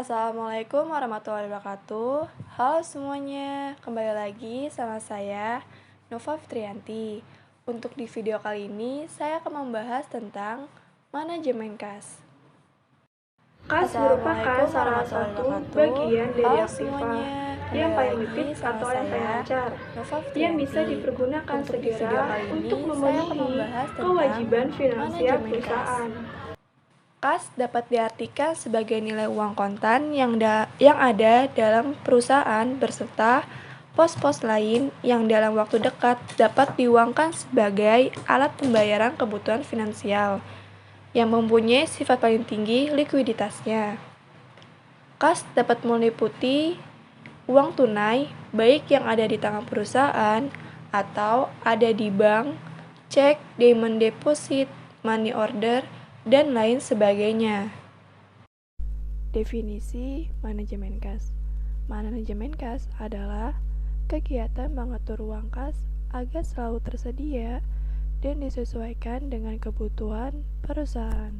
Assalamualaikum warahmatullahi wabarakatuh. Halo semuanya, kembali lagi sama saya Nova Fitrianti. Untuk di video kali ini, saya akan membahas tentang manajemen kas. Kas merupakan salah satu bagian dari aktivitas yang paling liquid atau yang paling lancar, yang bisa dipergunakan segera untuk memenuhi kewajiban finansial perusahaan. Kas dapat diartikan sebagai nilai uang kontan yang ada dalam perusahaan beserta pos-pos lain yang dalam waktu dekat dapat diuangkan sebagai alat pembayaran kebutuhan finansial yang mempunyai sifat paling tinggi likuiditasnya. Kas dapat meliputi uang tunai baik yang ada di tangan perusahaan atau ada di bank, cek, demand deposit, money order, dan lain sebagainya. Definisi manajemen kas. Manajemen kas adalah kegiatan mengatur uang kas agar selalu tersedia dan disesuaikan dengan kebutuhan perusahaan.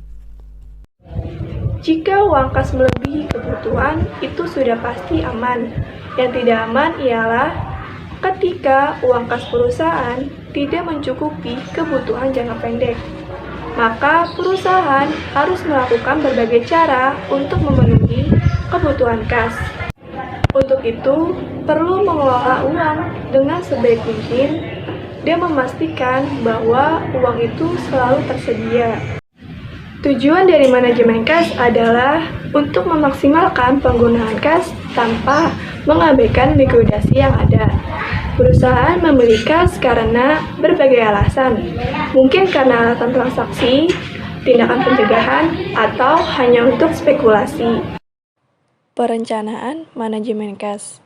Jika uang kas melebihi kebutuhan, itu sudah pasti aman. Yang tidak aman ialah ketika uang kas perusahaan tidak mencukupi kebutuhan jangka pendek. Maka perusahaan harus melakukan berbagai cara untuk memenuhi kebutuhan kas. Untuk itu, perlu mengelola uang dengan sebaik mungkin dan memastikan bahwa uang itu selalu tersedia. Tujuan dari manajemen kas adalah untuk memaksimalkan penggunaan kas tanpa mengabaikan likuidasi yang ada. Perusahaan membeli kas karena berbagai alasan, mungkin karena alasan transaksi, tindakan pencegahan, atau hanya untuk spekulasi. Perencanaan manajemen kas.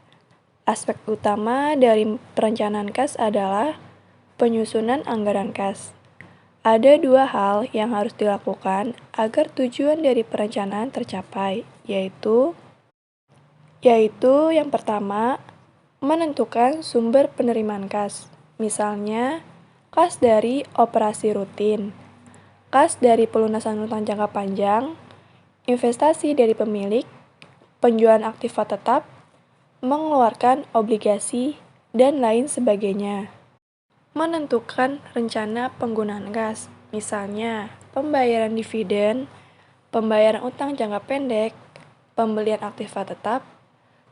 Aspek utama dari perencanaan kas adalah penyusunan anggaran kas. Ada dua hal yang harus dilakukan agar tujuan dari perencanaan tercapai, yaitu yang pertama, menentukan sumber penerimaan kas. Misalnya, kas dari operasi rutin, kas dari pelunasan utang jangka panjang, investasi dari pemilik, penjualan aktiva tetap, mengeluarkan obligasi, dan lain sebagainya. Menentukan rencana penggunaan kas, misalnya pembayaran dividen, pembayaran utang jangka pendek, pembelian aktiva tetap,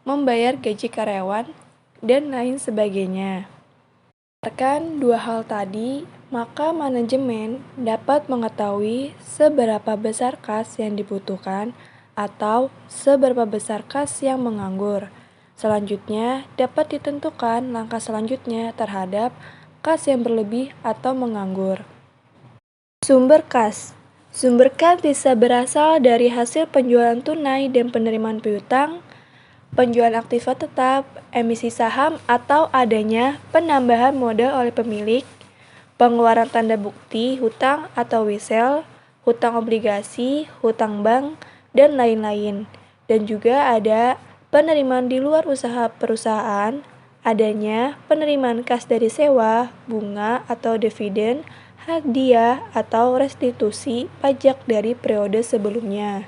membayar gaji karyawan, dan lain sebagainya. Berdasarkan dua hal tadi, maka manajemen dapat mengetahui seberapa besar kas yang dibutuhkan atau seberapa besar kas yang menganggur. Selanjutnya, dapat ditentukan langkah selanjutnya terhadap kas yang berlebih atau menganggur. Sumber kas. Sumber kas bisa berasal dari hasil penjualan tunai dan penerimaan piutang, penjualan aktiva tetap, emisi saham atau adanya penambahan modal oleh pemilik, pengeluaran tanda bukti hutang atau WISEL, hutang obligasi, hutang bank, dan lain-lain. Dan juga ada penerimaan di luar usaha perusahaan, adanya penerimaan kas dari sewa, bunga atau dividen, hadiah atau restitusi pajak dari periode sebelumnya.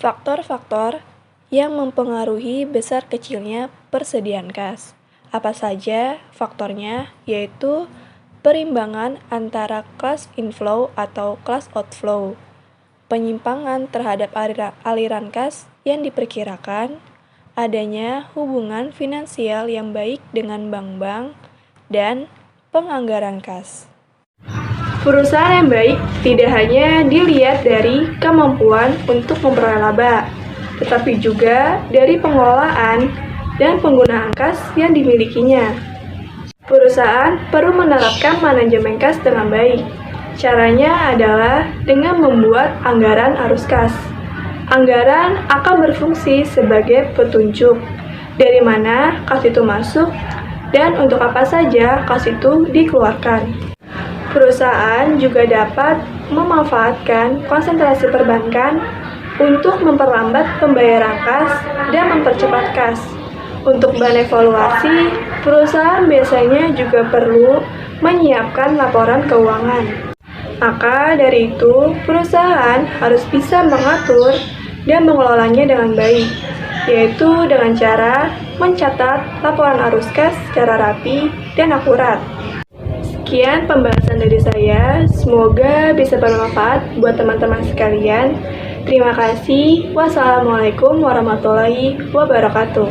Faktor-faktor yang mempengaruhi besar kecilnya persediaan kas. Apa saja faktornya? Yaitu perimbangan antara kas inflow atau kas outflow, penyimpangan terhadap aliran kas yang diperkirakan, adanya hubungan finansial yang baik dengan bank-bank, dan penganggaran kas. Perusahaan yang baik tidak hanya dilihat dari kemampuan untuk memperoleh laba, tetapi juga dari pengelolaan dan penggunaan kas yang dimilikinya. Perusahaan perlu menerapkan manajemen kas dengan baik. Caranya adalah dengan membuat anggaran arus kas. Anggaran akan berfungsi sebagai petunjuk dari mana kas itu masuk dan untuk apa saja kas itu dikeluarkan. Perusahaan juga dapat memanfaatkan konsentrasi perbankan untuk memperlambat pembayaran kas dan mempercepat kas. Untuk bahan evaluasi, perusahaan biasanya juga perlu menyiapkan laporan keuangan. Maka dari itu, perusahaan harus bisa mengatur dan mengelolanya dengan baik, yaitu dengan cara mencatat laporan arus kas secara rapi dan akurat. Sekian pembahasan dari saya, semoga bisa bermanfaat buat teman-teman sekalian. Terima kasih. Wassalamualaikum warahmatullahi wabarakatuh.